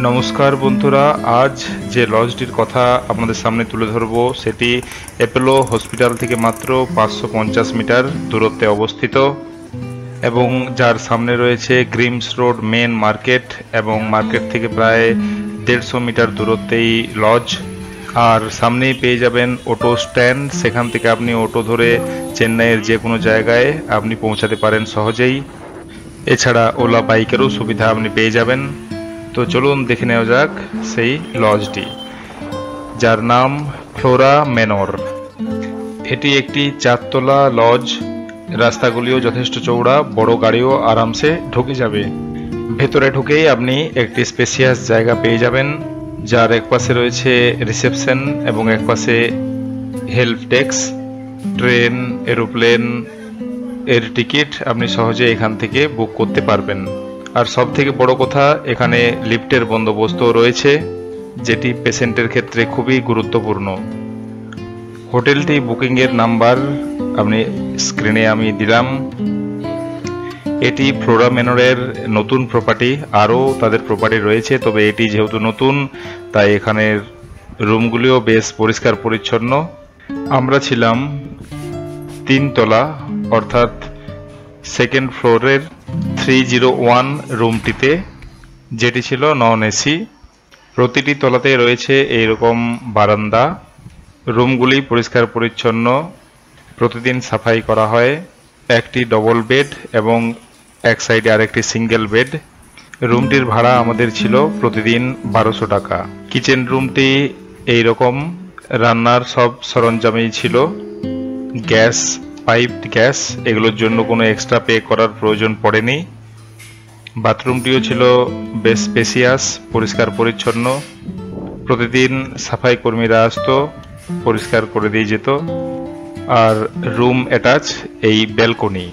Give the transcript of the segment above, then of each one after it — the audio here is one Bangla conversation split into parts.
নমস্কার বন্ধুরা, আজ যে লজটির কথা আপনাদের সামনে তুলে ধরব সেটি অ্যাপোলো হসপিটাল থেকে মাত্র 550 মিটার দূরত্বে অবস্থিত এবং যার সামনে রয়েছে গ্রিমস রোড মেন মার্কেট এবং মার্কেট থেকে প্রায় 150 মিটার দূরত্বেই লজ। আর সামনেই পেয়ে যাবেন অটো স্ট্যান্ড, সেখান থেকে আপনি অটো ধরে চেন্নাইয়ের যে কোনো জায়গায় আপনি পৌঁছাতে পারেন সহজেই। এছাড়া ওলা বাইকেরও সুবিধা আপনি পেয়ে যাবেন। তো চলুন দেখে নেওয়া যাক সেই লজটি, যার নাম ফ্লোরা মেনর। এটি একটি 4 তলা লজ। রাস্তাগুলিও যথেষ্ট চওড়া, বড় গাড়িও আরামসে ঢুকে যাবে। ভেতরে ঢুকেই আপনি একটি স্পেসিয়াস জায়গা পেয়ে যাবেন, যার এক পাশে রয়েছে রিসেপশন এবং এক পাশে হেল্প ডেস্ক। ট্রেন, এরোপ্লেন এর টিকিট আপনি সহজে এখান থেকে বুক করতে পারবেন। আর সব থেকে বড় কথা, এখানে লিফটের বন্দোবস্ত রয়েছে, যেটি পেশেন্টের ক্ষেত্রে খুবই গুরুত্বপূর্ণ। হোটেলটি বুকিংয়ের নাম্বার আপনি স্ক্রিনে আমি দিলাম। এটি ফ্লোরা মেনরের নতুন প্রপার্টি, আরও তাদের প্রপার্টি রয়েছে, তবে এটি যেহেতু নতুন তাই এখানের রুমগুলিও বেশ পরিষ্কার পরিচ্ছন্ন। আমরা ছিলাম 3 তলা অর্থাৎ সেকেন্ড ফ্লোরের 301 রুমটিতে, যেটি ছিল নন এসি। প্রতিটি তলাতে রয়েছে এইরকম বারান্দা। রুমগুলি পরিষ্কার পরিচ্ছন্ন, প্রতিদিন সাফাই করা হয়। একটি ডবল বেড এবং এক সাইডে আরেকটি সিঙ্গেল বেড। রুমটির ভাড়া আমাদের ছিল প্রতিদিন 1200 টাকা। কিচেন রুমটি এইরকম, রান্নার সব সরঞ্জামই ছিল। গ্যাস, পাইপড গ্যাস, এগুলোর জন্য কোনো এক্সট্রা পে করার প্রয়োজন পড়েনি। বাথরুমটিও ছিল বেশ স্পেসিয়াস, পরিষ্কার পরিচ্ছন্ন। প্রতিদিন সাফাই কর্মীরা আসতো, পরিষ্কার করে দিয়ে যেত। আর রুম অ্যাটাচ এই ব্যালকনি,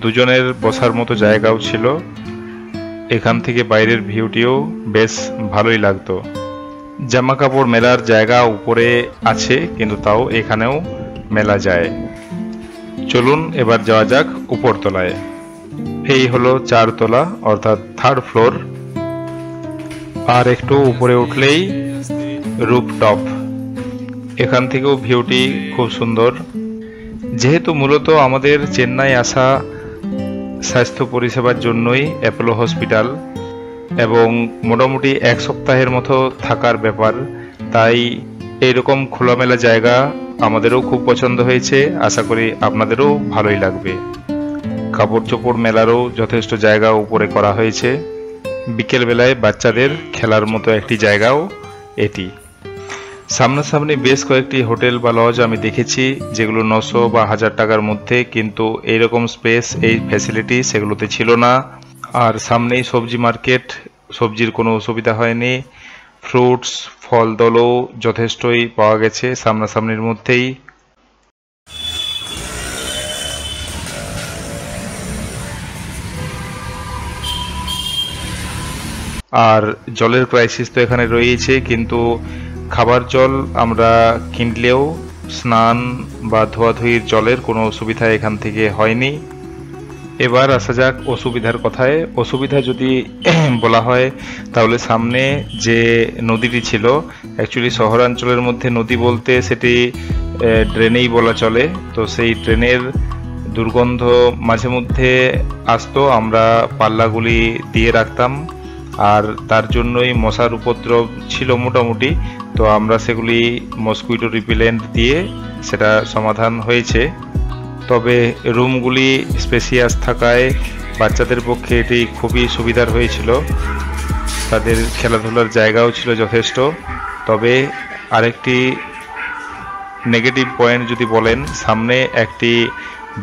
দুজনের বসার মতো জায়গাও ছিল। এখান থেকে বাইরের ভিউটিও বেশ ভালোই লাগতো। জামা কাপড় মেলার জায়গা উপরে আছে, কিন্তু তাও এখানেও মেলা যায়। চলুন এবার যাওয়া যাক উপরতলায়। এই হলো 4 তলা অর্থাৎ 3rd ফ্লোর। আর একটু উপরে উঠলেই রুফটপ। এখান থেকেও ভিউটি খুব সুন্দর। যেহেতু মূলত আমাদের চেন্নাই আসা স্বাস্থ্য পরিষেবার জন্যই অ্যাপোলো হসপিটাল এবং মোটামুটি 1 সপ্তাহের মতো থাকার ব্যাপার, তাই এইরকম খোলামেলা জায়গা আমাদেরও খুব পছন্দ হয়েছে। আশা করি আপনাদেরও ভালোই লাগবে। কাপড় চোপড় মেলারও যথেষ্ট জায়গা উপরে করা হয়েছে। বিকেলবেলায় বাচ্চাদের খেলার মতো একটি জায়গাও এটি। সামনাসামনি বেশ কয়েকটি হোটেল বা লজ আমি দেখেছি, যেগুলো 900 বা 1000 টাকার মধ্যে, কিন্তু এইরকম স্পেস, এই ফ্যাসিলিটি সেগুলোতে ছিল না। আর সামনেই সবজি মার্কেট, সবজির কোনো অসুবিধা হয়নি। ফ্রুটস, ফল দলও যথেষ্টই পাওয়া গেছে সামনাসামনির মধ্যেই। আর জলের ক্রাইসিস তো এখানে রয়েছে, কিন্তু খাবার জল আমরা কিনলেও স্নান বা ধোয়াধুয়ির জলের কোনো অসুবিধা এখান থেকে হয়নি। এবার আসা যাক অসুবিধার কথায়। অসুবিধা যদি বলা হয় তাহলে সামনে যে নদীটি ছিল, অ্যাকচুয়ালি শহরাঞ্চলের মধ্যে নদী বলতে সেটি ড্রেনেই বলা চলে। তো সেই ড্রেনের দুর্গন্ধ মাঝে মধ্যে আসতো, আমরা পাল্লাগুলি দিয়ে রাখতাম, আর তার জন্যই মশার উপদ্রব ছিল মোটামুটি। তো আমরা সেগুলি মসকুইটো রিপেলেন্ট দিয়ে সেটা সমাধান হয়েছে। তবে রুমগুলি স্পেসিয়াস থাকায় বাচ্চাদের পক্ষে এটি খুবই সুবিধার হয়েছিল। তাদের খেলাধুলার জায়গাও ছিল যথেষ্ট। তবে আরেকটি নেগেটিভ পয়েন্ট যদি বলেন, সামনে একটি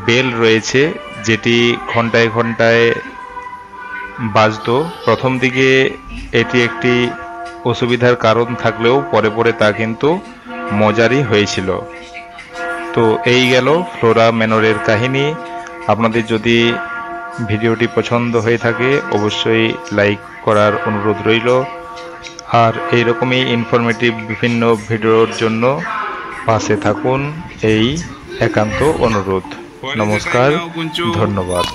বেল রয়েছে, যেটি ঘন্টায় ঘন্টায় বাজতো। প্রথম দিকে এটি একটি অসুবিধার কারণ থাকলেও পরে পরে তা কিন্তু মজারই হয়েছিল। তো এই গেল ফ্লোরা মেনরের কাহিনী। আপনাদের যদি ভিডিওটি পছন্দ হয়ে থাকে অবশ্যই লাইক করার অনুরোধ রইল। আর এইরকমই ইনফরমেটিভ বিভিন্ন ভিডিওর জন্য পাশে থাকুন, এই একান্ত অনুরোধ। নমস্কার, ধন্যবাদ।